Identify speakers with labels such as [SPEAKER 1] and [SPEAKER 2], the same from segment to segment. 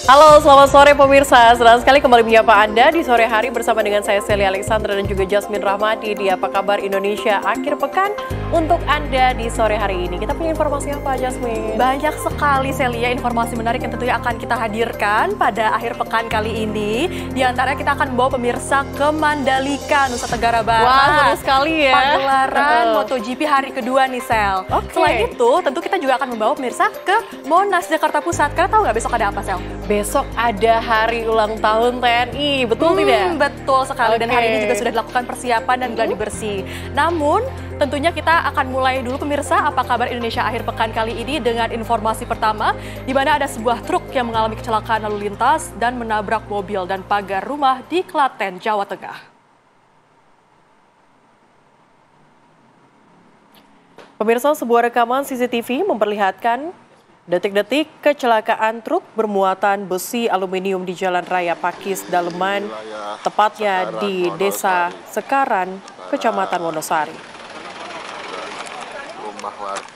[SPEAKER 1] Halo, selamat sore pemirsa. Senang sekali kembali menyapa Anda di sore hari bersama dengan saya Celia Alexandra dan juga Jasmine Rahmadi di Apa Kabar Indonesia Akhir Pekan untuk Anda di sore hari ini. Kita punya informasi apa, Jasmine?
[SPEAKER 2] Banyak sekali, Celia, informasi menarik yang tentunya akan kita hadirkan pada akhir pekan kali ini. Di antaranya kita akan membawa pemirsa ke Mandalika, Nusa Tenggara Barat.
[SPEAKER 1] Wah, seru sekali ya.
[SPEAKER 2] Pagelaran MotoGP hari kedua nih, Sel. Selain itu, tentu kita juga akan membawa pemirsa ke Monas, Jakarta Pusat. Karena tahu nggak besok ada apa, Sel?
[SPEAKER 1] Besok ada hari ulang tahun TNI, betul tidak?
[SPEAKER 2] Betul sekali, dan hari ini juga sudah dilakukan persiapan dan gladi bersih. Namun, tentunya kita akan mulai dulu pemirsa Apa Kabar Indonesia akhir pekan kali ini dengan informasi pertama, di mana ada sebuah truk yang mengalami kecelakaan lalu lintas dan menabrak mobil dan pagar rumah di Klaten, Jawa Tengah.
[SPEAKER 1] Pemirsa, sebuah rekaman CCTV memperlihatkan detik-detik kecelakaan truk bermuatan besi aluminium di Jalan Raya Pakis, Daleman, tepatnya di Desa Sekaran, Kecamatan Wonosari.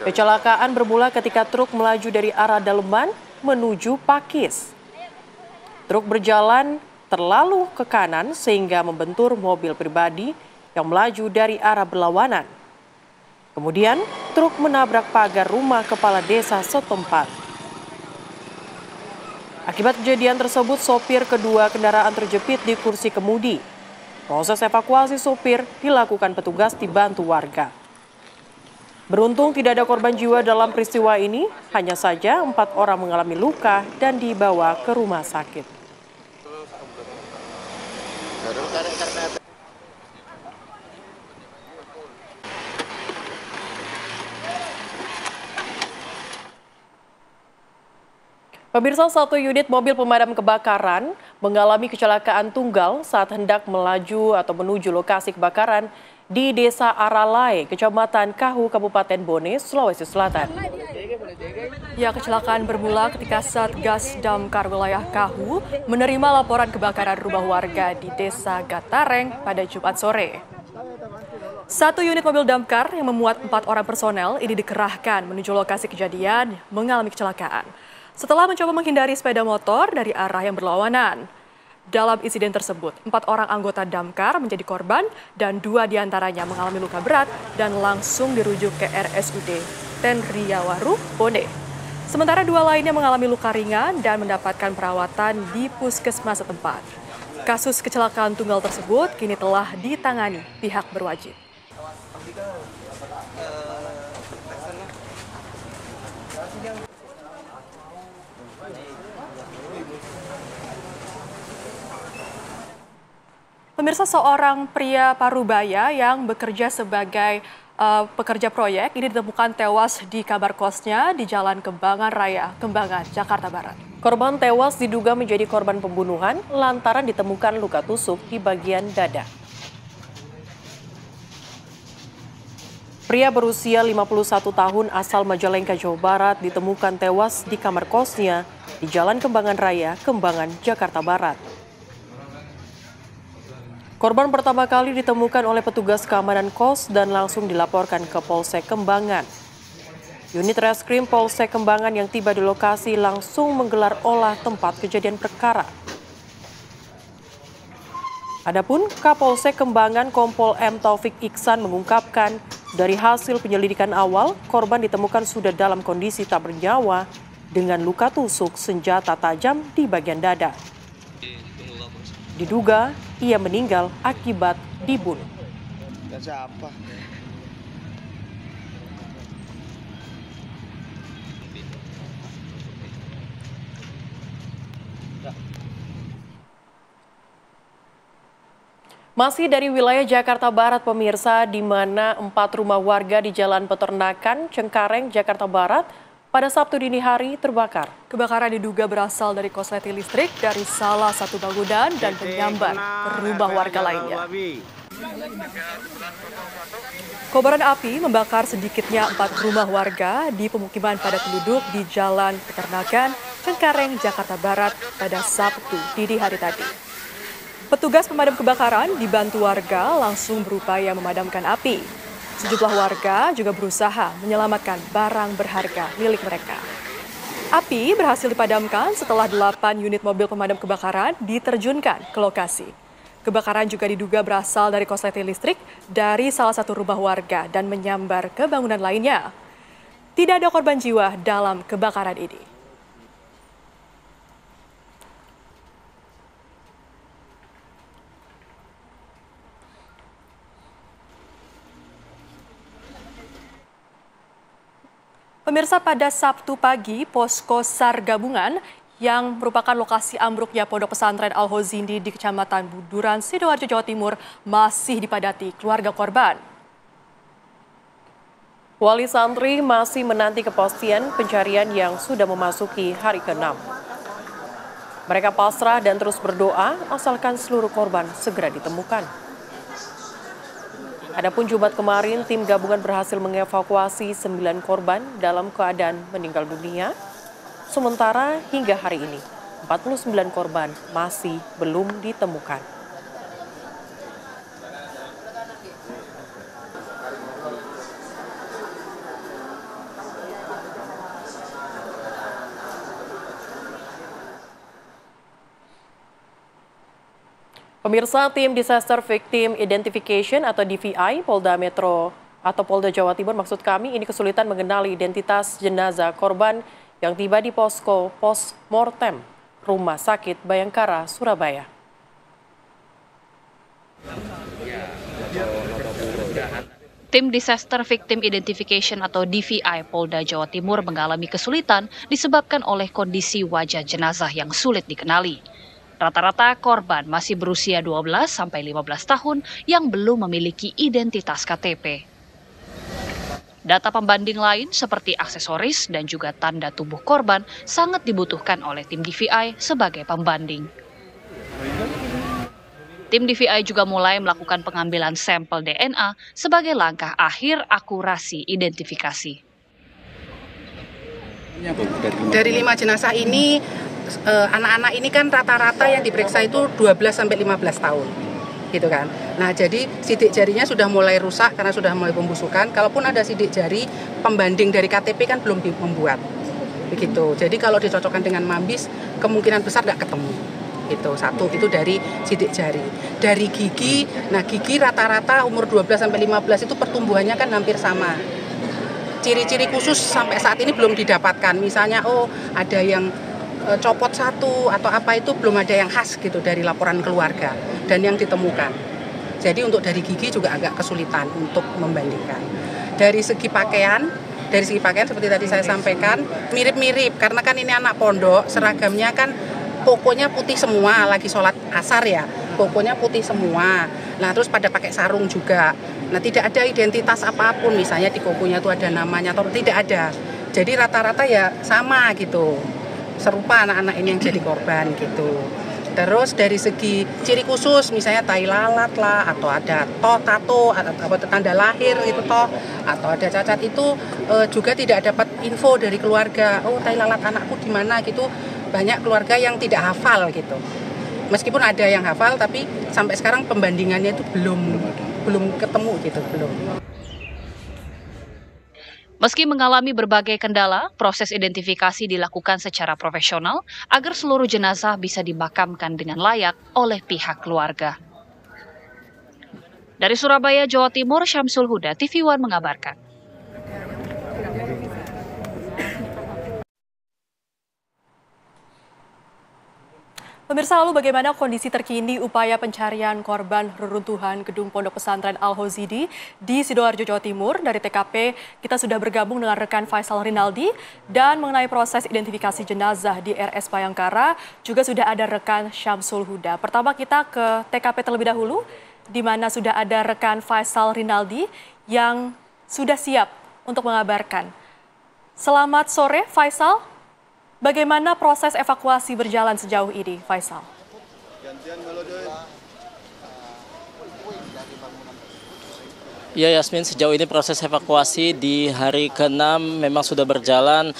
[SPEAKER 1] Kecelakaan bermula ketika truk melaju dari arah Daleman menuju Pakis. Truk berjalan terlalu ke kanan sehingga membentur mobil pribadi yang melaju dari arah berlawanan. Kemudian, truk menabrak pagar rumah kepala desa setempat. Akibat kejadian tersebut, sopir kedua kendaraan terjepit di kursi kemudi. Proses evakuasi sopir dilakukan petugas dibantu warga. Beruntung tidak ada korban jiwa dalam peristiwa ini, hanya saja 4 orang mengalami luka dan dibawa ke rumah sakit. Pemirsa, satu unit mobil pemadam kebakaran mengalami kecelakaan tunggal saat hendak melaju atau menuju lokasi kebakaran di Desa Aralai, Kecamatan Kahu, Kabupaten Bone, Sulawesi Selatan.
[SPEAKER 2] Ya, kecelakaan bermula ketika Satgas Damkar wilayah Kahu menerima laporan kebakaran rumah warga di Desa Gatareng pada Jumat sore. Satu unit mobil damkar yang memuat 4 orang personel ini dikerahkan menuju lokasi kejadian mengalami kecelakaan setelah mencoba menghindari sepeda motor dari arah yang berlawanan. Dalam insiden tersebut, 4 orang anggota damkar menjadi korban dan 2 diantaranya mengalami luka berat dan langsung dirujuk ke RSUD Tenriawaru, Bone. Sementara 2 lainnya mengalami luka ringan dan mendapatkan perawatan di puskesmas setempat. Kasus kecelakaan tunggal tersebut kini telah ditangani pihak berwajib. Pemirsa, seorang pria Parubaya yang bekerja sebagai pekerja proyek ini ditemukan tewas di kamar kosnya di Jalan Kembangan Raya, Kembangan, Jakarta Barat.
[SPEAKER 1] Korban tewas diduga menjadi korban pembunuhan lantaran ditemukan luka tusuk di bagian dada. Pria berusia 51 tahun asal Majalengka, Jawa Barat ditemukan tewas di kamar kosnya di Jalan Kembangan Raya, Kembangan, Jakarta Barat. Korban pertama kali ditemukan oleh petugas keamanan kos dan langsung dilaporkan ke Polsek Kembangan. Unit Reskrim Polsek Kembangan yang tiba di lokasi langsung menggelar olah tempat kejadian perkara. Adapun Kapolsek Kembangan Kompol M. Taufik Iksan mengungkapkan dari hasil penyelidikan awal, korban ditemukan sudah dalam kondisi tak bernyawa dengan luka tusuk senjata tajam di bagian dada. Diduga ia meninggal akibat dibunuh. Masih dari wilayah Jakarta Barat, pemirsa, di mana 4 rumah warga di Jalan Peternakan, Cengkareng, Jakarta Barat pada Sabtu dini hari terbakar.
[SPEAKER 2] Kebakaran diduga berasal dari korsleting listrik dari salah satu bangunan dan menyambar ke rumah warga lainnya. Kobaran api membakar sedikitnya 4 rumah warga di pemukiman padat penduduk di Jalan Peternakan, Cengkareng, Jakarta Barat pada Sabtu dini hari tadi. Petugas pemadam kebakaran dibantu warga langsung berupaya memadamkan api. Sejumlah warga juga berusaha menyelamatkan barang berharga milik mereka. Api berhasil dipadamkan setelah 8 unit mobil pemadam kebakaran diterjunkan ke lokasi. Kebakaran juga diduga berasal dari korsleting listrik dari salah satu rumah warga dan menyambar ke bangunan lainnya. Tidak ada korban jiwa dalam kebakaran ini. Pemirsa, pada Sabtu pagi, posko SAR gabungan yang merupakan lokasi ambruknya Pondok Pesantren Al-Hozindi di Kecamatan Buduran, Sidoarjo, Jawa Timur masih dipadati keluarga korban.
[SPEAKER 1] Wali santri masih menanti kepastian pencarian yang sudah memasuki hari ke-6. Mereka pasrah dan terus berdoa asalkan seluruh korban segera ditemukan. Adapun Jumat kemarin, tim gabungan berhasil mengevakuasi 9 korban dalam keadaan meninggal dunia. Sementara hingga hari ini, 49 korban masih belum ditemukan. Pemirsa, tim Disaster Victim Identification atau DVI Polda Metro atau Polda Jawa Timur maksud kami ini kesulitan mengenali identitas jenazah korban yang tiba di posko post-mortem Rumah Sakit Bayangkara, Surabaya.
[SPEAKER 3] Tim Disaster Victim Identification atau DVI Polda Jawa Timur mengalami kesulitan disebabkan oleh kondisi wajah jenazah yang sulit dikenali. Rata-rata korban masih berusia 12-15 tahun yang belum memiliki identitas KTP. Data pembanding lain seperti aksesoris dan juga tanda tubuh korban sangat dibutuhkan oleh tim DVI sebagai pembanding. Tim DVI juga mulai melakukan pengambilan sampel DNA sebagai langkah akhir akurasi identifikasi.
[SPEAKER 4] Dari 5 jenazah ini, anak-anak ini kan rata-rata yang diperiksa itu 12-15 tahun. Gitu kan. Nah, jadi sidik jarinya sudah mulai rusak karena sudah mulai pembusukan. Kalaupun ada sidik jari, pembanding dari KTP kan belum membuat. Begitu. Jadi kalau dicocokkan dengan mambis, kemungkinan besar nggak ketemu. Itu satu, itu dari sidik jari. Dari gigi, nah gigi rata-rata umur 12-15 itu pertumbuhannya kan hampir sama. Ciri-ciri khusus sampai saat ini belum didapatkan. Misalnya, ada yang copot satu atau apa itu belum ada yang khas gitu dari laporan keluarga dan yang ditemukan. Jadi untuk dari gigi juga agak kesulitan untuk membandingkan. Dari segi pakaian seperti tadi saya sampaikan mirip-mirip karena kan ini anak pondok, seragamnya kan kokonya putih semua, lagi sholat asar ya, kokonya putih semua. Nah terus pada pakai sarung juga. Nah tidak ada identitas apapun, misalnya di kokonya itu ada namanya atau tidak ada. Jadi rata-rata ya sama gitu. Serupa anak-anak ini yang jadi korban gitu. Terus dari segi ciri khusus misalnya tai lalat lah atau ada tato atau tanda lahir gitu atau ada cacat itu juga tidak dapat info dari keluarga. Tai lalat anakku di mana gitu. Banyak keluarga yang tidak hafal gitu. Meskipun ada yang hafal tapi sampai sekarang pembandingannya itu belum ketemu gitu, belum.
[SPEAKER 3] Meski mengalami berbagai kendala, proses identifikasi dilakukan secara profesional agar seluruh jenazah bisa dimakamkan dengan layak oleh pihak keluarga. Dari Surabaya, Jawa Timur, Syamsul Huda, TV One mengabarkan.
[SPEAKER 2] Pemirsa, lalu bagaimana kondisi terkini upaya pencarian korban reruntuhan gedung Pondok Pesantren Al-Hozindi di Sidoarjo, Jawa Timur? Dari TKP, kita sudah bergabung dengan rekan Faisal Rinaldi, dan mengenai proses identifikasi jenazah di RS Bayangkara, juga sudah ada rekan Syamsul Huda. Pertama kita ke TKP terlebih dahulu, di mana sudah ada rekan Faisal Rinaldi yang sudah siap untuk mengabarkan. Selamat sore, Faisal. Bagaimana proses evakuasi berjalan sejauh ini, Faisal?
[SPEAKER 5] Ya Yasmin, sejauh ini proses evakuasi di hari ke-6 memang sudah berjalan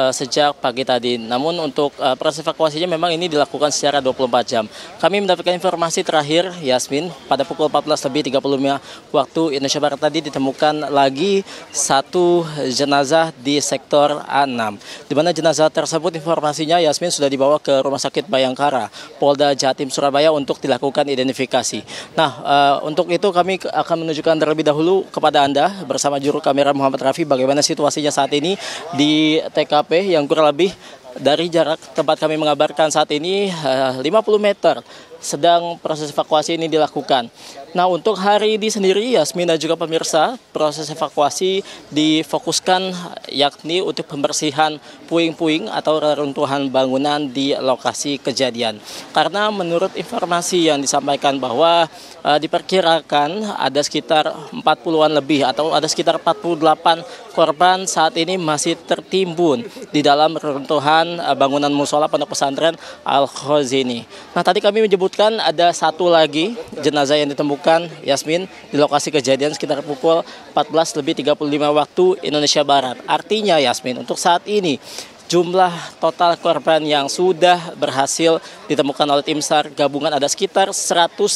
[SPEAKER 5] sejak pagi tadi. Namun untuk proses evakuasinya memang ini dilakukan secara 24 jam. Kami mendapatkan informasi terakhir Yasmin, pada pukul 14.35 waktu Indonesia Barat tadi ditemukan lagi satu jenazah di sektor A6. Di mana jenazah tersebut informasinya Yasmin sudah dibawa ke Rumah Sakit Bayangkara, Polda Jatim Surabaya untuk dilakukan identifikasi. Nah, untuk itu kami akan menunjukkan terlebih dahulu kepada Anda bersama juru kamera Muhammad Rafi bagaimana situasinya saat ini di TKP yang kurang lebih dari jarak tempat kami mengabarkan saat ini 50 meter sedang proses evakuasi ini dilakukan. Nah, untuk hari ini sendiri Yasmin dan juga pemirsa, proses evakuasi difokuskan yakni untuk pembersihan puing-puing atau reruntuhan bangunan di lokasi kejadian. Karena menurut informasi yang disampaikan bahwa diperkirakan ada sekitar 40-an lebih atau ada sekitar 48 korban saat ini masih tertimbun di dalam reruntuhan bangunan musola Pondok Pesantren Al-Khazini. Nah, tadi kami menyebutkan ada satu lagi jenazah yang ditemukan Yasmin di lokasi kejadian sekitar pukul 14.35 waktu Indonesia Barat. Artinya Yasmin, untuk saat ini jumlah total korban yang sudah berhasil ditemukan oleh tim SAR gabungan ada sekitar 119,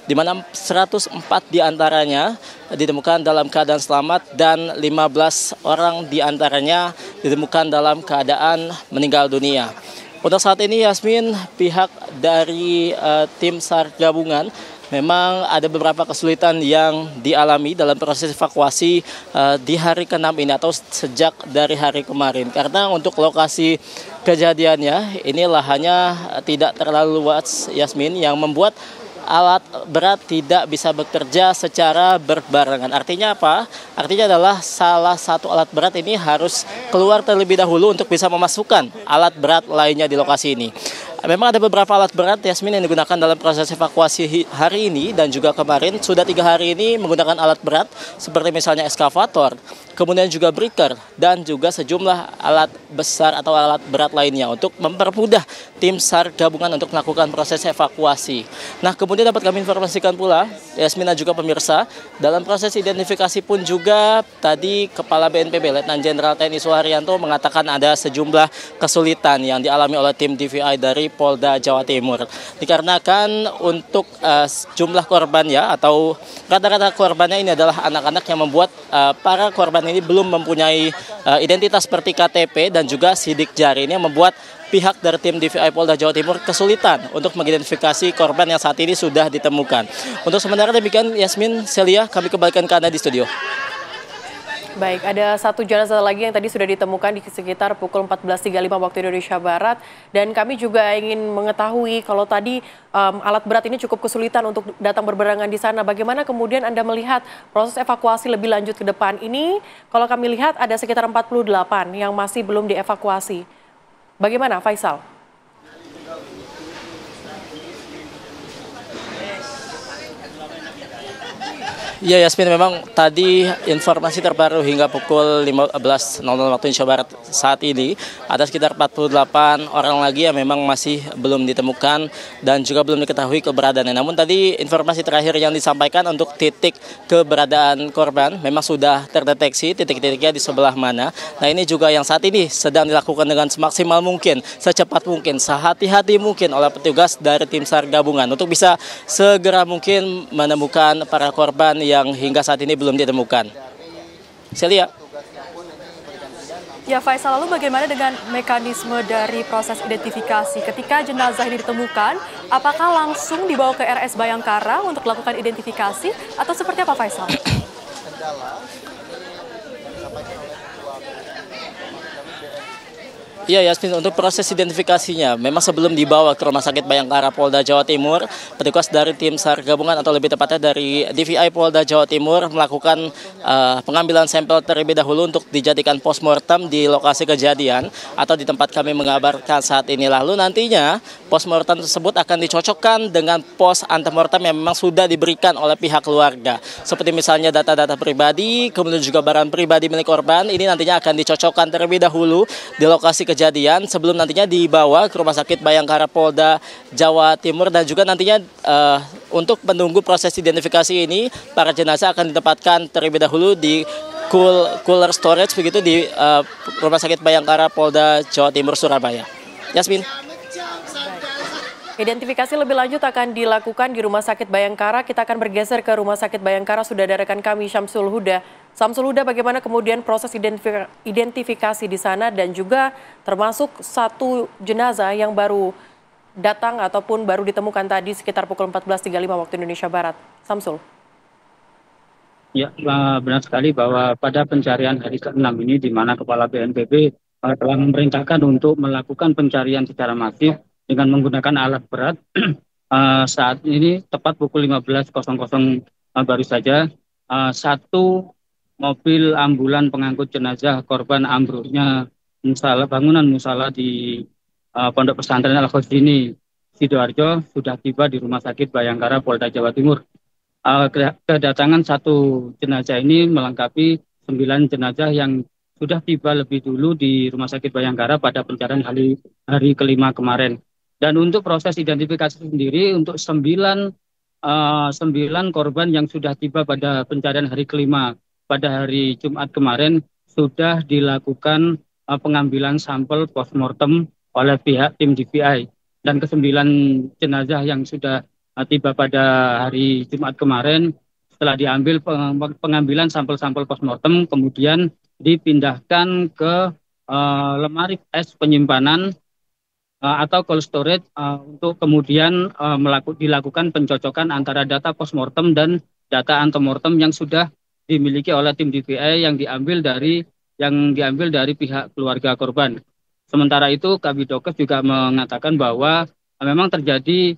[SPEAKER 5] di mana 104 diantaranya ditemukan dalam keadaan selamat dan 15 orang diantaranya ditemukan dalam keadaan meninggal dunia. Untuk saat ini Yasmin, pihak dari tim SAR gabungan memang ada beberapa kesulitan yang dialami dalam proses evakuasi di hari ke-6 ini atau sejak dari hari kemarin. Karena untuk lokasi kejadiannya ini lahannya tidak terlalu luas Yasmin, yang membuat alat berat tidak bisa bekerja secara berbarengan. Artinya apa? Artinya adalah salah satu alat berat ini harus keluar terlebih dahulu untuk bisa memasukkan alat berat lainnya di lokasi ini. Memang ada beberapa alat berat Yasmin yang digunakan dalam proses evakuasi hari ini dan juga kemarin. Sudah 3 hari ini menggunakan alat berat seperti misalnya eskavator, kemudian juga breaker dan juga sejumlah alat besar atau alat berat lainnya untuk mempermudah tim SAR gabungan untuk melakukan proses evakuasi. Nah, kemudian dapat kami informasikan pula Yasmin dan juga pemirsa, dalam proses identifikasi pun juga tadi Kepala BNPB Letnan Jenderal TNI Suharyanto mengatakan ada sejumlah kesulitan yang dialami oleh tim DVI dari Polda Jawa Timur. Dikarenakan untuk jumlah korbannya atau rata-rata korbannya ini adalah anak-anak yang membuat para korban ini belum mempunyai identitas seperti KTP dan juga sidik jari, ini yang membuat pihak dari tim DVI Polda Jawa Timur kesulitan untuk mengidentifikasi korban yang saat ini sudah ditemukan. Untuk sementara demikian Yasmin, Celia, kami kembalikan ke Anda di studio.
[SPEAKER 1] Baik, ada satu jenazah lagi yang tadi sudah ditemukan di sekitar pukul 14.35 waktu Indonesia Barat. Dan kami juga ingin mengetahui kalau tadi alat berat ini cukup kesulitan untuk datang berbarengan di sana. Bagaimana kemudian Anda melihat proses evakuasi lebih lanjut ke depan ini? Kalau kami lihat ada sekitar 48 yang masih belum dievakuasi. Bagaimana Faisal?
[SPEAKER 5] Ya Yasmin, memang tadi informasi terbaru hingga pukul 15.00 waktu Indonesia Barat saat ini ada sekitar 48 orang lagi yang memang masih belum ditemukan dan juga belum diketahui keberadaannya. Namun tadi informasi terakhir yang disampaikan untuk titik keberadaan korban memang sudah terdeteksi titik-titiknya di sebelah mana. Nah, ini juga yang saat ini sedang dilakukan dengan semaksimal mungkin, secepat mungkin, sehati-hati mungkin oleh petugas dari tim SAR gabungan untuk bisa segera mungkin menemukan para korban yang hingga saat ini belum ditemukan. Celia.
[SPEAKER 2] Ya Faisal, lalu bagaimana dengan mekanisme dari proses identifikasi? Ketika jenazah ini ditemukan, apakah langsung dibawa ke RS Bayangkara untuk melakukan identifikasi atau seperti apa Faisal?
[SPEAKER 5] Iya Yasmin, untuk proses identifikasinya memang sebelum dibawa ke Rumah Sakit Bayangkara Polda Jawa Timur, petugas dari tim SAR gabungan atau lebih tepatnya dari DVI Polda Jawa Timur melakukan pengambilan sampel terlebih dahulu untuk dijadikan postmortem di lokasi kejadian atau di tempat kami mengabarkan saat ini. Lalu nantinya postmortem tersebut akan dicocokkan dengan pos antemortem yang memang sudah diberikan oleh pihak keluarga. Seperti misalnya data-data pribadi, kemudian juga barang pribadi milik korban, ini nantinya akan dicocokkan terlebih dahulu di lokasi kejadian sebelum nantinya dibawa ke Rumah Sakit Bayangkara Polda Jawa Timur dan juga nantinya untuk menunggu proses identifikasi ini, para jenazah akan ditempatkan terlebih dahulu di cooler storage begitu di Rumah Sakit Bayangkara Polda Jawa Timur Surabaya. Yasmin.
[SPEAKER 1] Identifikasi lebih lanjut akan dilakukan di Rumah Sakit Bayangkara. Kita akan bergeser ke Rumah Sakit Bayangkara. Sudah ada rekan kami Syamsul Huda. Syamsul Huda, bagaimana kemudian proses identifikasi di sana dan juga termasuk satu jenazah yang baru datang ataupun baru ditemukan tadi sekitar pukul 14.35 waktu Indonesia Barat. Syamsul.
[SPEAKER 6] Ya, benar sekali bahwa pada pencarian hari ke-6 ini di mana Kepala BNPB telah memerintahkan untuk melakukan pencarian secara masif dengan menggunakan alat berat. Saat ini tepat pukul 15.00 baru saja satu mobil ambulan pengangkut jenazah korban ambruknya bangunan musala di Pondok Pesantren Al-Khosdini Sidoarjo sudah tiba di Rumah Sakit Bayangkara Polda Jawa Timur. Kedatangan satu jenazah ini melengkapi 9 jenazah yang sudah tiba lebih dulu di Rumah Sakit Bayangkara pada pencarian hari ke-5 kemarin. Dan untuk proses identifikasi sendiri untuk 9 korban yang sudah tiba pada pencarian hari ke-5 pada hari Jumat kemarin sudah dilakukan pengambilan sampel postmortem oleh pihak tim DVI. Dan ke-9 jenazah yang sudah tiba pada hari Jumat kemarin setelah diambil pengambilan sampel-sampel postmortem kemudian dipindahkan ke lemari es penyimpanan atau cold storage untuk kemudian dilakukan pencocokan antara data postmortem dan data antemortem yang sudah dimiliki oleh tim DVI yang diambil dari pihak keluarga korban. Sementara itu Kabidokes juga mengatakan bahwa memang terjadi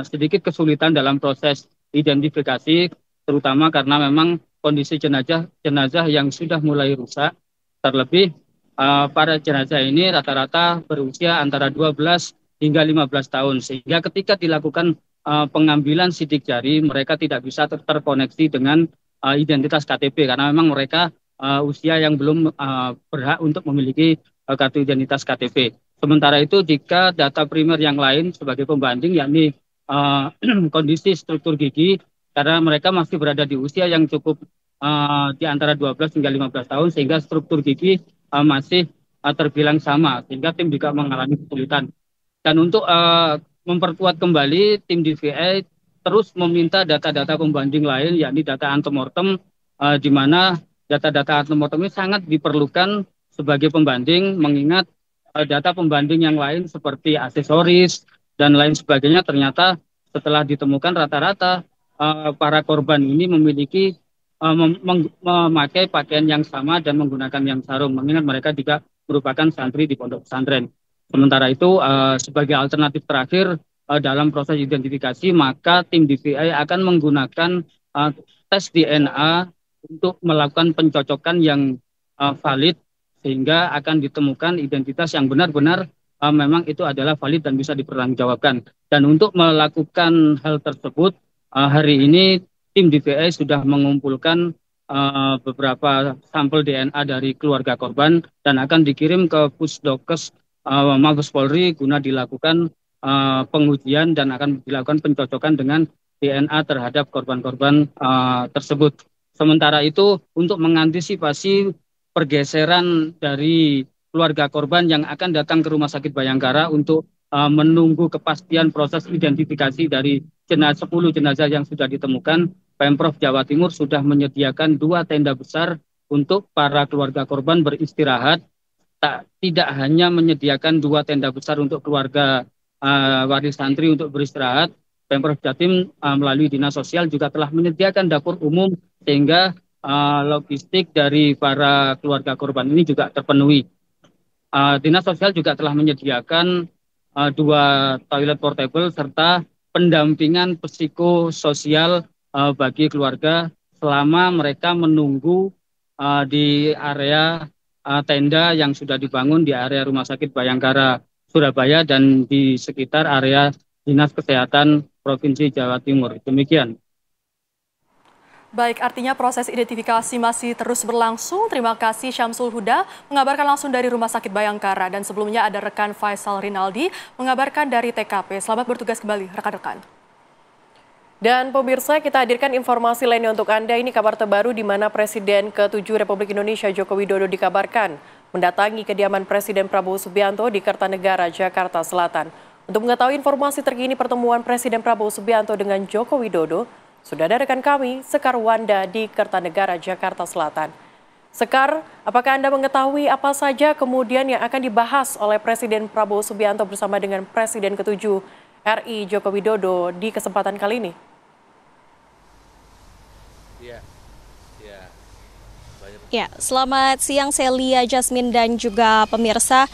[SPEAKER 6] sedikit kesulitan dalam proses identifikasi, terutama karena memang kondisi jenazah yang sudah mulai rusak, terlebih para jenazah ini rata-rata berusia antara 12 hingga 15 tahun, sehingga ketika dilakukan pengambilan sidik jari, mereka tidak bisa terkoneksi dengan identitas KTP, karena memang mereka usia yang belum berhak untuk memiliki kartu identitas KTP. Sementara itu jika data primer yang lain sebagai pembanding yakni kondisi struktur gigi, karena mereka masih berada di usia yang cukup di antara 12 hingga 15 tahun sehingga struktur gigi masih terbilang sama, sehingga tim juga mengalami kesulitan. Dan untuk memperkuat kembali, tim DVI terus meminta data-data pembanding lain yakni data antemortem, di mana data-data antemortem ini sangat diperlukan sebagai pembanding, mengingat data pembanding yang lain seperti aksesoris dan lain sebagainya ternyata setelah ditemukan rata-rata para korban ini memiliki memakai pakaian yang sama dan menggunakan yang sarung, mengingat mereka juga merupakan santri di pondok pesantren. Sementara itu sebagai alternatif terakhir dalam proses identifikasi, maka tim DVI akan menggunakan tes DNA untuk melakukan pencocokan yang valid, sehingga akan ditemukan identitas yang benar-benar memang itu adalah valid dan bisa dipertanggungjawabkan. Dan untuk melakukan hal tersebut, hari ini tim DVI sudah mengumpulkan beberapa sampel DNA dari keluarga korban dan akan dikirim ke Pusdokes Mabes Polri guna dilakukan pengujian dan akan dilakukan pencocokan dengan DNA terhadap korban-korban tersebut. Sementara itu untuk mengantisipasi pergeseran dari keluarga korban yang akan datang ke Rumah Sakit Bayangkara untuk menunggu kepastian proses identifikasi dari 10 jenazah yang sudah ditemukan, Pemprov Jawa Timur sudah menyediakan 2 tenda besar untuk para keluarga korban beristirahat. Tidak hanya menyediakan 2 tenda besar untuk keluarga waris santri untuk beristirahat, Pemprov Jatim melalui Dinas Sosial juga telah menyediakan dapur umum sehingga logistik dari para keluarga korban ini juga terpenuhi. Dinas Sosial juga telah menyediakan 2 toilet portable serta pendampingan psikososial bagi keluarga selama mereka menunggu di area tenda yang sudah dibangun di area Rumah Sakit Bayangkara Surabaya dan di sekitar area Dinas Kesehatan Provinsi Jawa Timur. Demikian.
[SPEAKER 2] Baik, artinya proses identifikasi masih terus berlangsung. Terima kasih Syamsul Huda mengabarkan langsung dari Rumah Sakit Bayangkara. Dan sebelumnya ada rekan Faisal Rinaldi mengabarkan dari TKP. Selamat bertugas kembali rekan-rekan.
[SPEAKER 1] Dan pemirsa, kita hadirkan informasi lainnya untuk Anda. Ini kabar terbaru di mana Presiden ke-7 Republik Indonesia Joko Widodo dikabarkan mendatangi kediaman Presiden Prabowo Subianto di Kertanegara, Jakarta Selatan. Untuk mengetahui informasi terkini pertemuan Presiden Prabowo Subianto dengan Joko Widodo, sudah ada rekan kami, Sekar Wanda di Kertanegara, Jakarta Selatan. Sekar, apakah Anda mengetahui apa saja kemudian yang akan dibahas oleh Presiden Prabowo Subianto bersama dengan Presiden ke-7 RI Joko Widodo di kesempatan kali ini?
[SPEAKER 7] Ya, selamat siang Celia, Jasmine, dan juga pemirsa.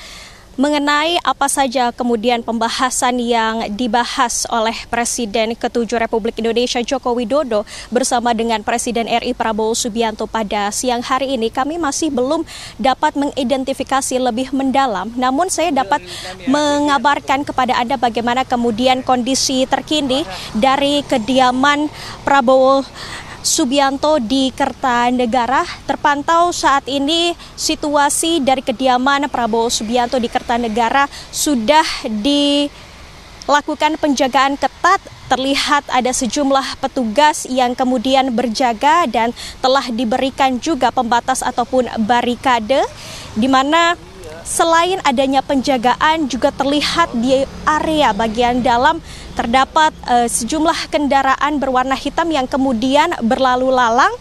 [SPEAKER 7] Mengenai apa saja kemudian pembahasan yang dibahas oleh Presiden ke-7 Republik Indonesia Joko Widodo bersama dengan Presiden RI Prabowo Subianto pada siang hari ini, kami masih belum dapat mengidentifikasi lebih mendalam. Namun saya dapat mengabarkan kepada Anda bagaimana kemudian kondisi terkini dari kediaman Prabowo Subianto di Kertanegara. Terpantau saat ini situasi dari kediaman Prabowo Subianto di Kertanegara sudah dilakukan penjagaan ketat. Terlihat ada sejumlah petugas yang kemudian berjaga dan telah diberikan juga pembatas ataupun barikade, di mana selain adanya penjagaan juga terlihat di area bagian dalam terdapat sejumlah kendaraan berwarna hitam yang kemudian berlalu lalang.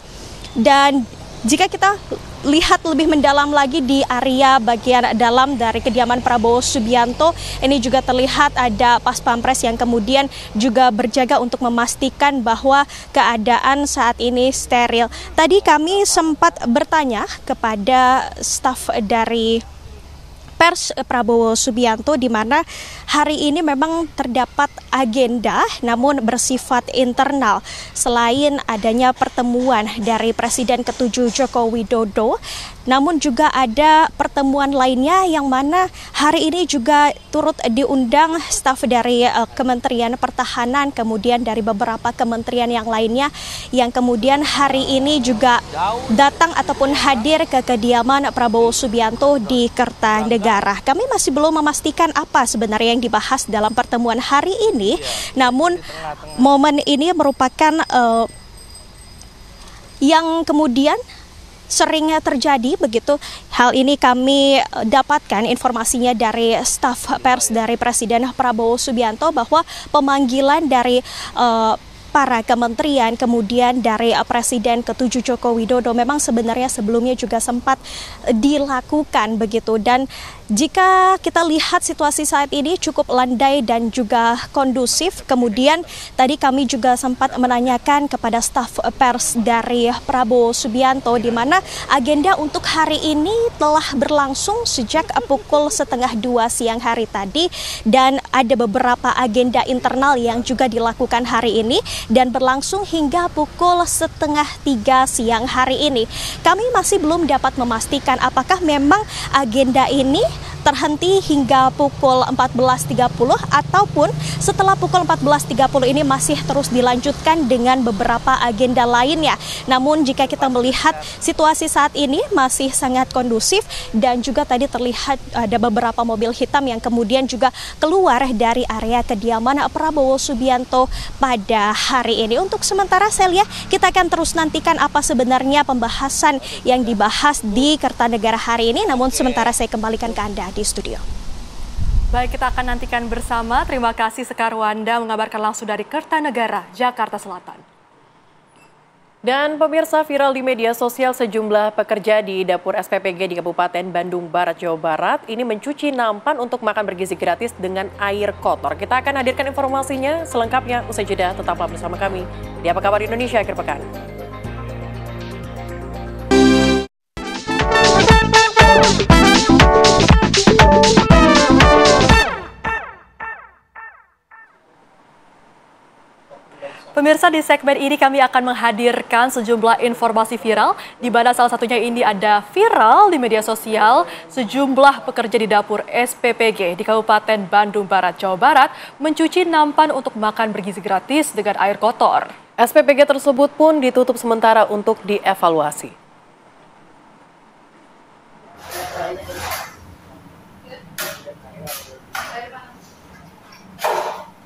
[SPEAKER 7] Dan jika kita lihat lebih mendalam lagi di area bagian dalam dari kediaman Prabowo Subianto, ini juga terlihat ada pas pampres yang kemudian juga berjaga untuk memastikan bahwa keadaan saat ini steril. Tadi kami sempat bertanya kepada staf dari pers Prabowo Subianto, di mana hari ini memang terdapat agenda namun bersifat internal. Selain adanya pertemuan dari Presiden ke-7 Joko Widodo, namun juga ada pertemuan lainnya yang mana hari ini juga turut diundang staf dari Kementerian Pertahanan, kemudian dari beberapa kementerian yang lainnya yang kemudian hari ini juga datang ataupun hadir ke kediaman Prabowo Subianto di Kertanegara. Kami masih belum memastikan apa sebenarnya yang dibahas dalam pertemuan hari ini, namun momen ini merupakan yang kemudian seringnya terjadi begitu. Hal ini kami dapatkan informasinya dari staf pers dari Presiden Prabowo Subianto bahwa pemanggilan dari para kementerian kemudian dari Presiden ke-7 Joko Widodo memang sebenarnya sebelumnya juga sempat dilakukan begitu. Dan jika kita lihat situasi saat ini cukup landai dan juga kondusif. Kemudian tadi kami juga sempat menanyakan kepada staf pers dari Prabowo Subianto, di mana agenda untuk hari ini telah berlangsung sejak pukul 1:30 siang hari tadi, dan ada beberapa agenda internal yang juga dilakukan hari ini dan berlangsung hingga pukul 2:30 siang hari ini. Kami masih belum dapat memastikan apakah memang agenda ini terhenti hingga pukul 14.30 ataupun setelah pukul 14.30 ini masih terus dilanjutkan dengan beberapa agenda lainnya. Namun jika kita melihat situasi saat ini masih sangat kondusif, dan juga tadi terlihat ada beberapa mobil hitam yang kemudian juga keluar dari area kediaman Prabowo Subianto pada hari ini. Untuk sementara Celia, kita akan terus nantikan apa sebenarnya pembahasan yang dibahas di Kertanegara hari ini. Namun sementara saya kembalikan ke Anda di studio.
[SPEAKER 2] Baik, kita akan nantikan bersama. Terima kasih Sekar Wanda mengabarkan langsung dari Kertanegara, Jakarta Selatan.
[SPEAKER 1] Dan pemirsa, viral di media sosial sejumlah pekerja di dapur SPPG di Kabupaten Bandung Barat, Jawa Barat ini mencuci nampan untuk makan bergizi gratis dengan air kotor. Kita akan hadirkan informasinya selengkapnya usai jeda. Tetaplah bersama kami di Apa Kabar Indonesia Akhir Pekan.
[SPEAKER 2] Pemirsa, di segmen ini kami akan menghadirkan sejumlah informasi viral, di mana salah satunya ini ada viral di media sosial sejumlah pekerja di dapur SPPG di Kabupaten Bandung Barat, Jawa Barat mencuci nampan untuk makan bergizi gratis dengan air kotor.
[SPEAKER 1] SPPG tersebut pun ditutup sementara untuk dievaluasi.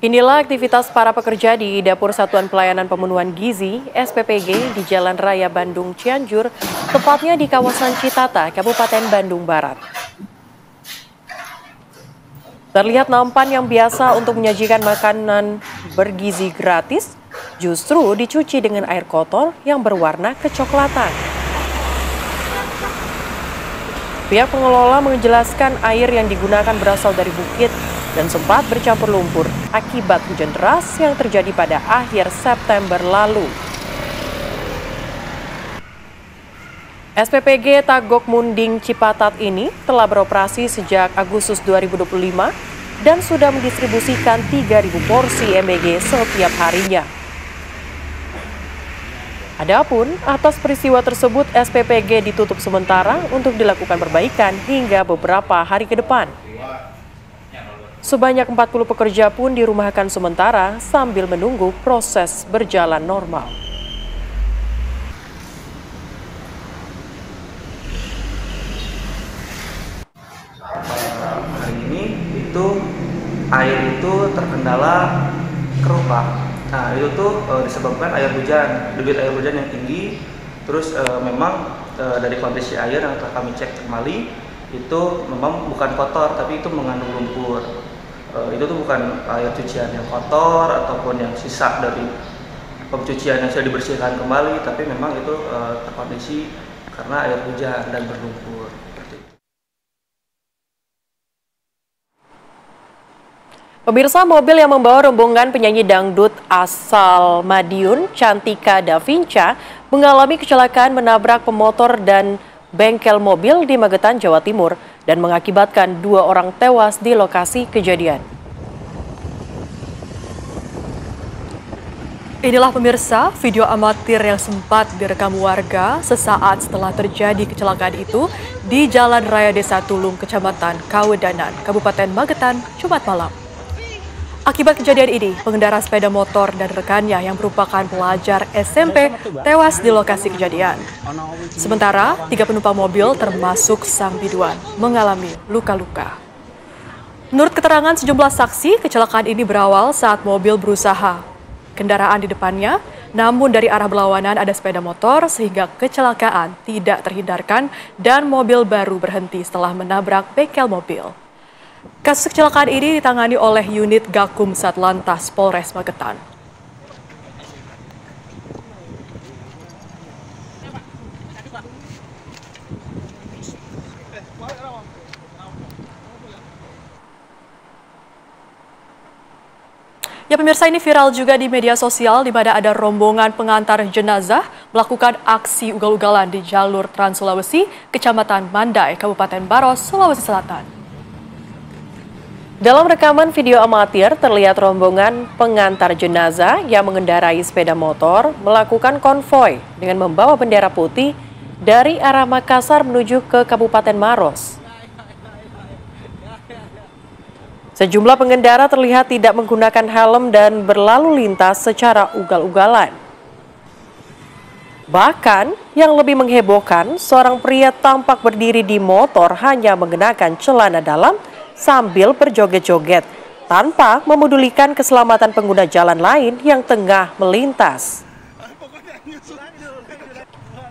[SPEAKER 1] Inilah aktivitas para pekerja di Dapur Satuan Pelayanan Pemenuhan Gizi (SPPG) di Jalan Raya Bandung Cianjur, tepatnya di kawasan Citata, Kabupaten Bandung Barat. Terlihat nampan yang biasa untuk menyajikan makanan bergizi gratis, justru dicuci dengan air kotor yang berwarna kecoklatan. Pihak pengelola menjelaskan air yang digunakan berasal dari bukit dan sempat bercampur lumpur akibat hujan deras yang terjadi pada akhir September lalu. SPPG Tagok Munding Cipatat ini telah beroperasi sejak Agustus 2025 dan sudah mendistribusikan 3.000 porsi MBG setiap harinya. Adapun atas peristiwa tersebut SPPG ditutup sementara untuk dilakukan perbaikan hingga beberapa hari ke depan. Sebanyak 40 pekerja pun dirumahkan sementara sambil menunggu proses berjalan normal.
[SPEAKER 8] Hari ini air itu terkendala keruh, Pak. Nah, itu disebabkan air hujan, debit air hujan yang tinggi. Terus memang dari kondisi air yang telah kami cek kembali itu memang bukan kotor, tapi itu mengandung lumpur. Itu tuh bukan air cucian yang kotor ataupun yang sisa dari pencucian yang sudah dibersihkan kembali, tapi memang itu terkondisi karena air hujan dan berlumpur.
[SPEAKER 1] Pemirsa, mobil yang membawa rombongan penyanyi dangdut asal Madiun, Cantika Davinca, mengalami kecelakaan menabrak pemotor dan bengkel mobil di Magetan, Jawa Timur, dan mengakibatkan 2 orang tewas di lokasi kejadian.
[SPEAKER 2] Inilah pemirsa video amatir yang sempat direkam warga sesaat setelah terjadi kecelakaan itu di Jalan Raya Desa Tulung, Kecamatan Kawedanan, Kabupaten Magetan, Jumat malam. Akibat kejadian ini, pengendara sepeda motor dan rekannya yang merupakan pelajar SMP tewas di lokasi kejadian. Sementara, 3 penumpang mobil termasuk sang biduan mengalami luka-luka. Menurut keterangan sejumlah saksi, kecelakaan ini berawal saat mobil berusaha kendaraan di depannya, namun dari arah berlawanan ada sepeda motor sehingga kecelakaan tidak terhindarkan dan mobil baru berhenti setelah menabrak bengkel mobil. Kasus kecelakaan ini ditangani oleh unit Gakum Satlantas Polres Magetan. Ya pemirsa, ini viral juga di media sosial di mana ada rombongan pengantar jenazah melakukan aksi ugal-ugalan di jalur Trans Sulawesi, Kecamatan Mandai, Kabupaten Baros, Sulawesi Selatan.
[SPEAKER 1] Dalam rekaman video amatir, terlihat rombongan pengantar jenazah yang mengendarai sepeda motor melakukan konvoi dengan membawa bendera putih dari arah Makassar menuju ke Kabupaten Maros. Sejumlah pengendara terlihat tidak menggunakan helm dan berlalu lintas secara ugal-ugalan. Bahkan, yang lebih menghebohkan, seorang pria tampak berdiri di motor hanya mengenakan celana dalam sambil berjoget-joget, tanpa memedulikan keselamatan pengguna jalan lain yang tengah melintas.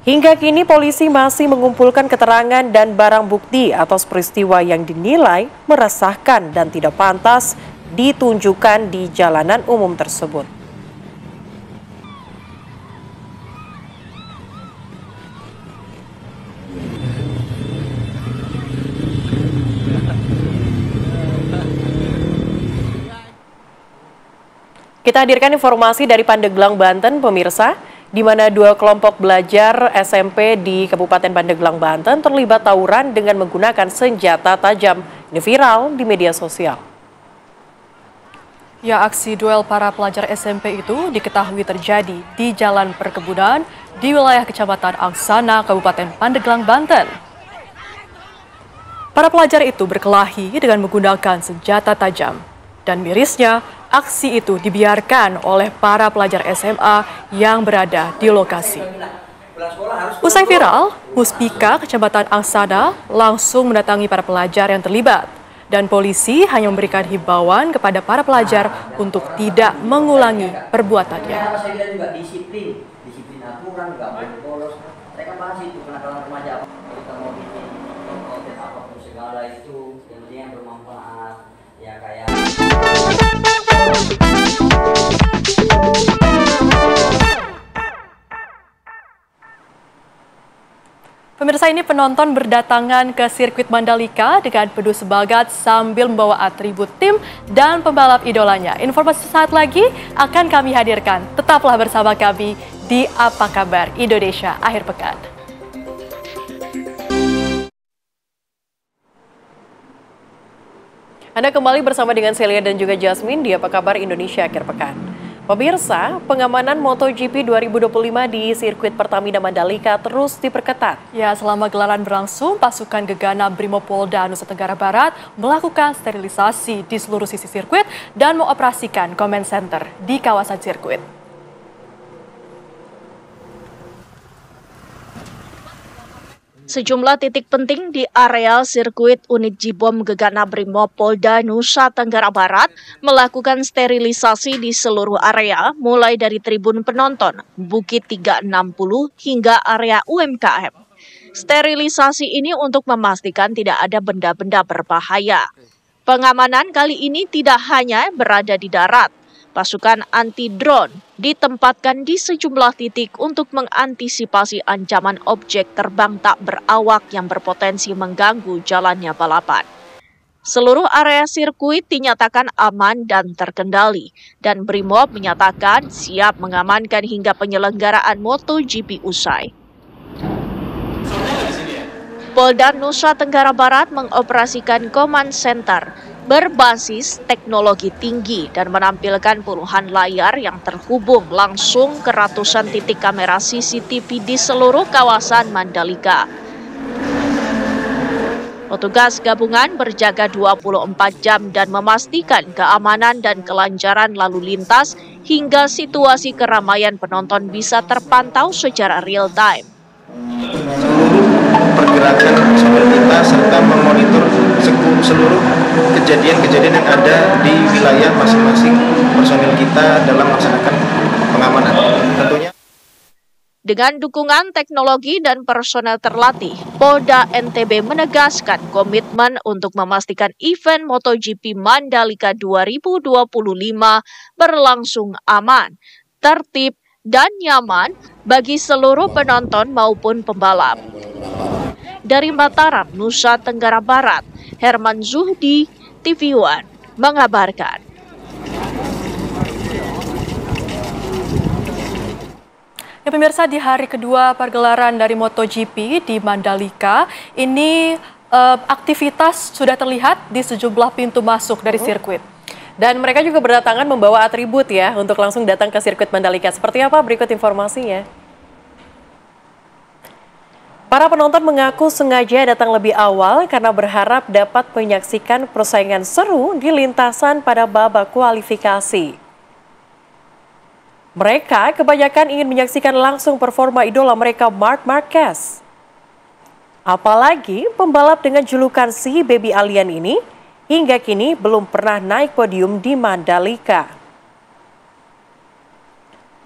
[SPEAKER 1] Hingga kini polisi masih mengumpulkan keterangan dan barang bukti atas peristiwa yang dinilai meresahkan dan tidak pantas ditunjukkan di jalanan umum tersebut. Kita hadirkan informasi dari Pandeglang, Banten, pemirsa, di mana 2 kelompok belajar SMP di Kabupaten Pandeglang, Banten terlibat tawuran dengan menggunakan senjata tajam. Ini viral di media sosial.
[SPEAKER 2] Ya, aksi duel para pelajar SMP itu diketahui terjadi di Jalan Perkebunan di wilayah Kecamatan Angsana, Kabupaten Pandeglang, Banten. Para pelajar itu berkelahi dengan menggunakan senjata tajam. Dan mirisnya, aksi itu dibiarkan oleh para pelajar SMA yang berada di lokasi. Usai viral, Muspika Kecamatan Angsana langsung mendatangi para pelajar yang terlibat dan polisi hanya memberikan himbauan kepada para pelajar untuk tidak mengulangi perbuatannya.
[SPEAKER 9] Saya bilang juga disiplin aturan, nggak boleh bolos. Saya kan bahas itu kenakalan remaja apa kita mau bikin konten apapun segala itu yang bermanfaat ya kayak.
[SPEAKER 2] Pemirsa, ini penonton berdatangan ke sirkuit Mandalika dengan penuh semangat sambil membawa atribut tim dan pembalap idolanya. Informasi saat lagi akan kami hadirkan. Tetaplah bersama kami di Apa Kabar Indonesia Akhir Pekan.
[SPEAKER 1] Anda kembali bersama dengan Celia dan juga Jasmine di Apa Kabar Indonesia Akhir Pekan. Pemirsa, pengamanan MotoGP 2025 di sirkuit Pertamina Mandalika terus diperketat.
[SPEAKER 2] Ya, selama gelaran berlangsung, pasukan gegana Brimopolda Nusa Tenggara Barat melakukan sterilisasi di seluruh sisi sirkuit dan mengoperasikan command center di kawasan sirkuit.
[SPEAKER 3] Sejumlah titik penting di area sirkuit unit Jibom Gegana Brimopolda Nusa Tenggara Barat melakukan sterilisasi di seluruh area, mulai dari tribun penonton, Bukit 360 hingga area UMKM. Sterilisasi ini untuk memastikan tidak ada benda-benda berbahaya. Pengamanan kali ini tidak hanya berada di darat. Pasukan anti-drone ditempatkan di sejumlah titik untuk mengantisipasi ancaman objek terbang tak berawak yang berpotensi mengganggu jalannya balapan. Seluruh area sirkuit dinyatakan aman dan terkendali, dan Brimob menyatakan siap mengamankan hingga penyelenggaraan MotoGP usai. Polda Nusa Tenggara Barat mengoperasikan command center berbasis teknologi tinggi dan menampilkan puluhan layar yang terhubung langsung ke ratusan titik kamera CCTV di seluruh kawasan Mandalika. Petugas gabungan berjaga 24 jam dan memastikan keamanan dan kelancaran lalu lintas hingga situasi keramaian penonton bisa terpantau secara real time.
[SPEAKER 10] Pergerakan personel kita serta memonitor seluruh kejadian-kejadian yang ada di wilayah masing-masing personel kita dalam melaksanakan pengamanan. Tentunya
[SPEAKER 3] dengan dukungan teknologi dan personel terlatih, Polda NTB menegaskan komitmen untuk memastikan event MotoGP Mandalika 2025 berlangsung aman, tertib, dan nyaman bagi seluruh penonton maupun pembalap. Dari Mataram, Nusa Tenggara Barat, Herman Zuhdi, TV One, mengabarkan.
[SPEAKER 2] Ya, pemirsa, di hari kedua pergelaran dari MotoGP di Mandalika, ini aktivitas sudah terlihat di sejumlah pintu masuk dari sirkuit.
[SPEAKER 1] Dan mereka juga berdatangan membawa atribut ya untuk langsung datang ke sirkuit Mandalika. Seperti apa? Berikut informasinya. Para penonton mengaku sengaja datang lebih awal karena berharap dapat menyaksikan persaingan seru di lintasan pada babak kualifikasi. Mereka kebanyakan ingin menyaksikan langsung performa idola mereka Marc Marquez. Apalagi pembalap dengan julukan si Baby Alien ini hingga kini belum pernah naik podium di Mandalika.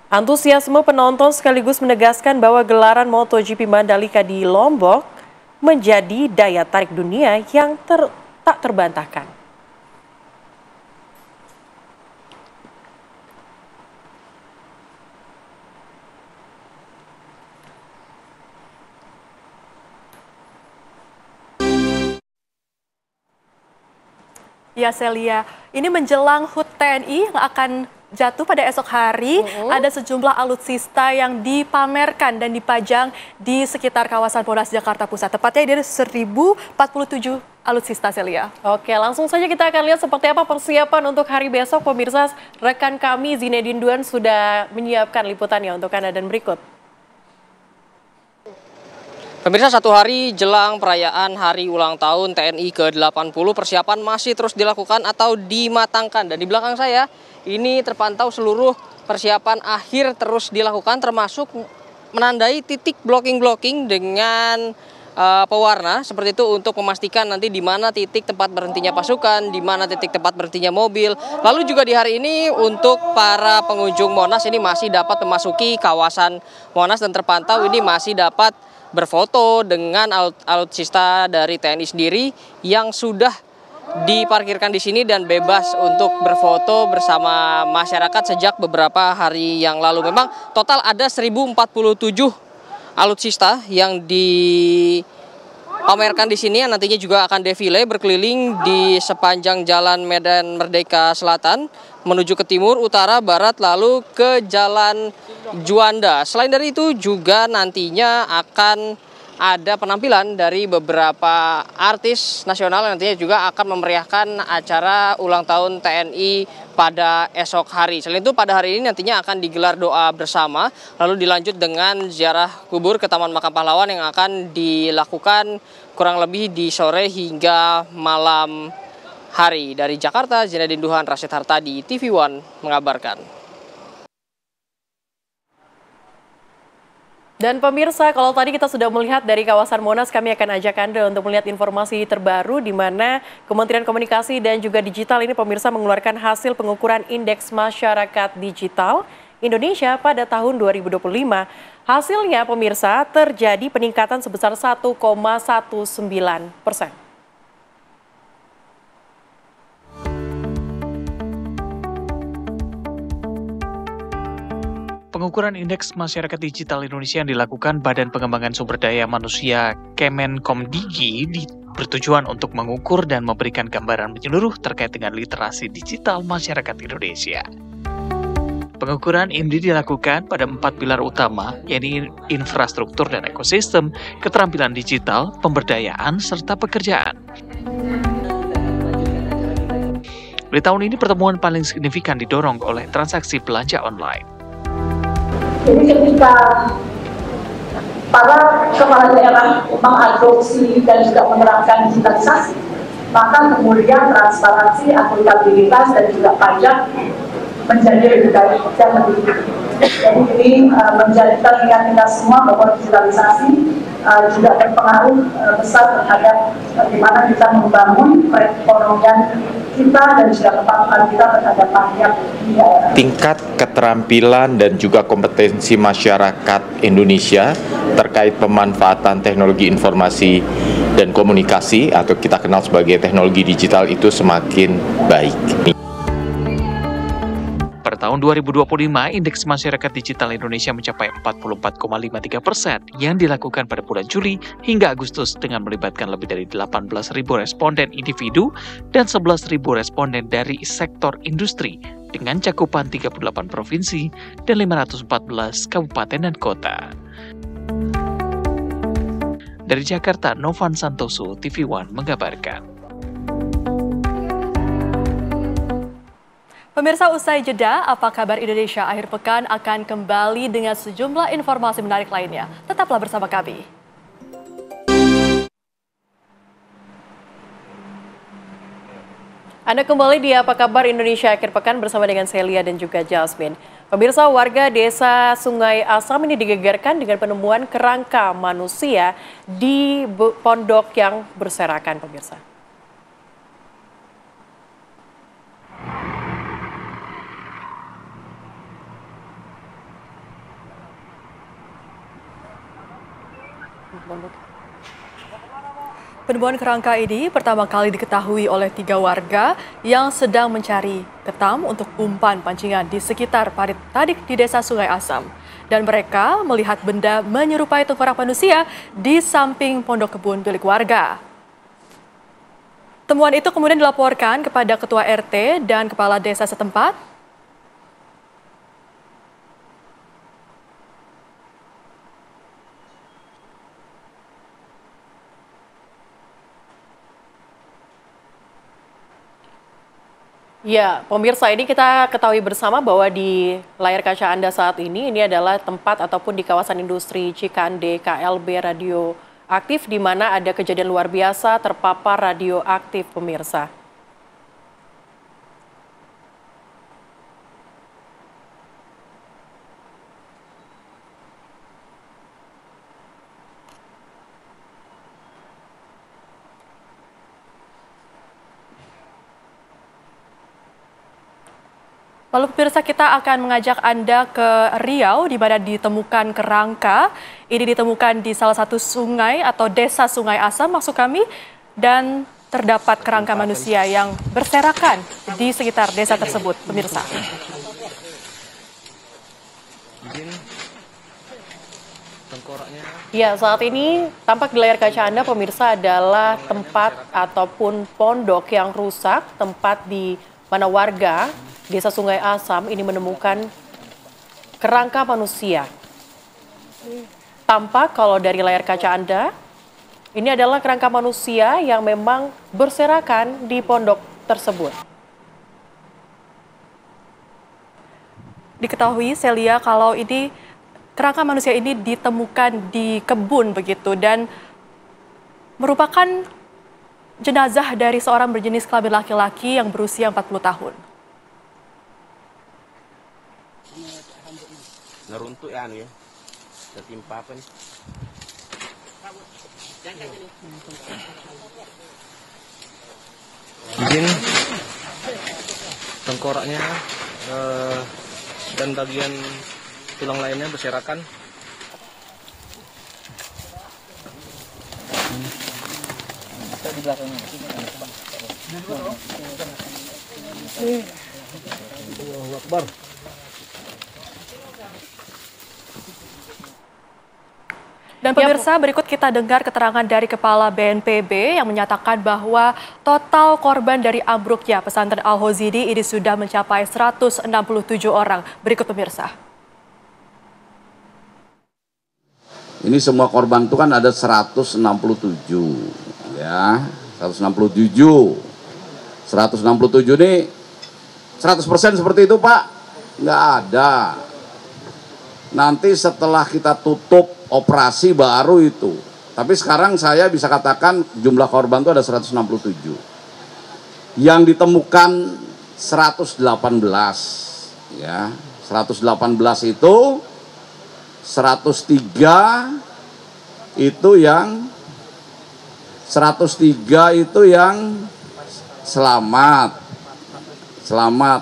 [SPEAKER 1] Antusiasme penonton sekaligus menegaskan bahwa gelaran MotoGP Mandalika di Lombok menjadi daya tarik dunia yang tak terbantahkan.
[SPEAKER 2] Ya, Celia, ini menjelang HUT TNI yang akan jatuh pada esok hari, ada sejumlah alutsista yang dipamerkan dan dipajang di sekitar kawasan Monas Jakarta Pusat. Tepatnya dari 1047 alutsista, Celia.
[SPEAKER 1] Oke, langsung saja kita akan lihat seperti apa persiapan untuk hari besok. Pemirsa, rekan kami Zinedine Duan sudah menyiapkan liputannya untuk Anda dan berikut.
[SPEAKER 11] Pemirsa, satu hari jelang perayaan hari ulang tahun TNI ke-80, persiapan masih terus dilakukan atau dimatangkan. Dan di belakang saya, ini terpantau seluruh persiapan akhir terus dilakukan, termasuk menandai titik blocking-blocking dengan pewarna seperti itu untuk memastikan nanti di mana titik tempat berhentinya pasukan, di mana titik tempat berhentinya mobil. Lalu juga di hari ini untuk para pengunjung Monas ini masih dapat memasuki kawasan Monas dan terpantau ini masih dapat berfoto dengan alutsista dari TNI sendiri yang sudah diparkirkan di sini dan bebas untuk berfoto bersama masyarakat sejak beberapa hari yang lalu. Memang total ada 1047 alutsista yang dipamerkan di sini yang nantinya juga akan defile berkeliling di sepanjang Jalan Medan Merdeka Selatan menuju ke timur, utara, barat, lalu ke Jalan Juanda. Selain dari itu juga nantinya akan ada penampilan dari beberapa artis nasional yang nantinya juga akan memeriahkan acara ulang tahun TNI pada esok hari. Selain itu pada hari ini nantinya akan digelar doa bersama, lalu dilanjut dengan ziarah kubur ke Taman Makam Pahlawan yang akan dilakukan kurang lebih di sore hingga malam hari. Dari Jakarta, Zinedine Duhan, Rashid Hartadi, TV One mengabarkan.
[SPEAKER 1] Dan pemirsa, kalau tadi kita sudah melihat dari kawasan Monas, kami akan ajak Anda untuk melihat informasi terbaru di mana Kementerian Komunikasi dan juga Digital ini pemirsa mengeluarkan hasil pengukuran Indeks Masyarakat Digital Indonesia pada tahun 2025. Hasilnya pemirsa terjadi peningkatan sebesar 1,19%.
[SPEAKER 12] Pengukuran Indeks Masyarakat Digital Indonesia yang dilakukan Badan Pengembangan Sumber Daya Manusia Kemenkomdigi bertujuan untuk mengukur dan memberikan gambaran menyeluruh terkait dengan literasi digital masyarakat Indonesia. Pengukuran ini dilakukan pada 4 pilar utama, yaitu infrastruktur dan ekosistem, keterampilan digital, pemberdayaan, serta pekerjaan. Di tahun ini pertemuan paling signifikan didorong oleh transaksi belanja online.
[SPEAKER 13] Jadi ketika para kepala daerah mengadopsi dan juga menerapkan digitalisasi, maka kemudian transparansi, akuntabilitas, dan juga pajak menjadi lebih baik dan lebih tinggi. Jadi ini menjadikan kita semua bahwa digitalisasi juga berpengaruh besar terhadap bagaimana kita membangun perekonomian kita dan juga kepatuhan kita terhadap pajak di daerah.
[SPEAKER 14] Tingkat keterampilan dan juga kompetensi masyarakat Indonesia terkait pemanfaatan teknologi informasi dan komunikasi atau kita kenal sebagai teknologi digital itu semakin baik.
[SPEAKER 12] Pada tahun 2025, Indeks Masyarakat Digital Indonesia mencapai 44,53% yang dilakukan pada bulan Juli hingga Agustus dengan melibatkan lebih dari 18.000 responden individu dan 11.000 responden dari sektor industri dengan cakupan 38 provinsi dan 514 kabupaten dan kota. Dari Jakarta, Novan Santoso, TV One mengabarkan.
[SPEAKER 2] Pemirsa, usai jeda, apa kabar Indonesia akhir pekan akan kembali dengan sejumlah informasi menarik lainnya. Tetaplah bersama kami.
[SPEAKER 1] Anda kembali di Apa Kabar Indonesia akhir pekan bersama dengan Celia dan juga Jasmine. Pemirsa, warga desa Sungai Asam ini digegerkan dengan penemuan kerangka manusia di pondok yang berserakan, pemirsa.
[SPEAKER 2] Penemuan kerangka ini pertama kali diketahui oleh 3 warga yang sedang mencari ketam untuk umpan pancingan di sekitar parit tadik di desa Sungai Asam. Dan mereka melihat benda menyerupai tengkorak manusia di samping pondok kebun milik warga. Temuan itu kemudian dilaporkan kepada Ketua RT dan Kepala Desa setempat.
[SPEAKER 1] Ya, pemirsa, ini kita ketahui bersama bahwa di layar kaca Anda saat ini adalah tempat ataupun di kawasan industri Cikande KLB radioaktif di mana ada kejadian luar biasa terpapar radioaktif, pemirsa.
[SPEAKER 2] Lalu pemirsa, kita akan mengajak Anda ke Riau di mana ditemukan kerangka. Ini ditemukan di salah satu sungai atau desa Sungai Asam maksud kami, dan terdapat kerangka manusia yang berserakan di sekitar desa tersebut, pemirsa.
[SPEAKER 1] Ya, saat ini tampak di layar kaca Anda, pemirsa, adalah tempat ataupun pondok yang rusak, tempat di mana warga Desa Sungai Asam ini menemukan kerangka manusia. Tampak kalau dari layar kaca Anda, ini adalah kerangka manusia yang memang berserakan di pondok tersebut.
[SPEAKER 2] Diketahui, Celia, kalau ini kerangka manusia ini ditemukan di kebun begitu dan merupakan jenazah dari seorang berjenis kelamin laki-laki yang berusia 40 tahun.
[SPEAKER 15] Neruntuk ya, tertimpa apa nih? Mungkin tengkoraknya dan bagian tulang lainnya berserakan. Di belakangnya. Allahu Akbar.
[SPEAKER 2] Dan pemirsa, berikut kita dengar keterangan dari Kepala BNPB yang menyatakan bahwa total korban dari ambruknya pesantren Al-Hozidi ini sudah mencapai 167 orang. Berikut pemirsa.
[SPEAKER 16] Ini semua korban itu kan ada 167, ya, 167. 167 ini 100% seperti itu, Pak? Nggak ada. Nanti setelah kita tutup operasi baru itu. Tapi sekarang saya bisa katakan jumlah korban itu ada 167. Yang ditemukan 118, ya. 118 itu 103 itu yang selamat.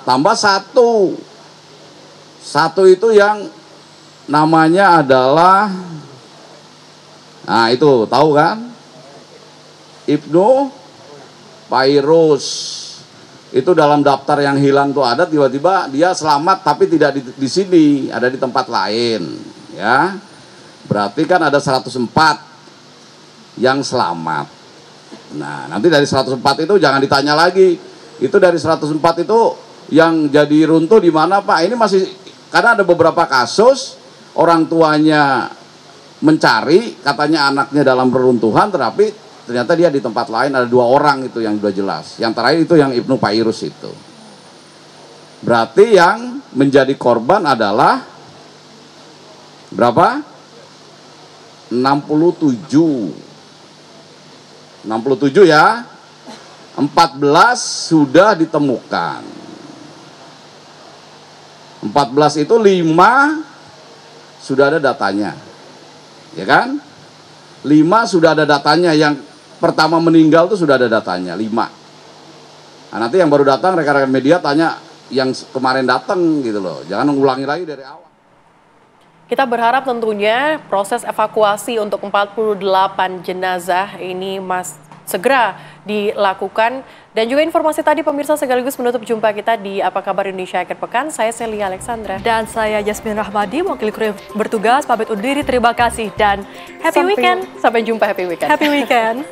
[SPEAKER 16] Tambah satu itu yang namanya adalah, nah itu tahu kan, Ibnu Pairus. Itu dalam daftar yang hilang tuh ada, tiba-tiba dia selamat tapi tidak di sini, ada di tempat lain, ya. Berarti kan ada 104 yang selamat. Nah, nanti dari 104 itu jangan ditanya lagi. Itu dari 104 itu yang jadi runtuh di mana, Pak? Ini masih, karena ada beberapa kasus orang tuanya mencari, katanya anaknya dalam reruntuhan, tetapi ternyata dia di tempat lain. Ada 2 orang itu yang sudah jelas. Yang terakhir itu yang Ibnu Pairus itu. Berarti yang menjadi korban adalah berapa? 67. 67 ya. 14 sudah ditemukan. 14 itu 5 sudah ada datanya, ya kan? 5 sudah ada datanya, yang pertama meninggal itu sudah ada datanya, 5. Nah, nanti yang baru datang, rekan-rekan media tanya yang kemarin datang gitu loh, jangan mengulangi lagi dari awal.
[SPEAKER 1] Kita berharap tentunya proses evakuasi untuk 48 jenazah ini segera dilakukan. Dan juga informasi tadi pemirsa sekaligus menutup jumpa kita di Apa Kabar Indonesia Akhir Pekan. Saya Celia Alexandra.
[SPEAKER 2] Dan saya Yasmin Rahmadi, wakil kru bertugas, pamit undur diri, terima kasih dan happy weekend.
[SPEAKER 1] Sampai jumpa, happy weekend.
[SPEAKER 2] Happy weekend.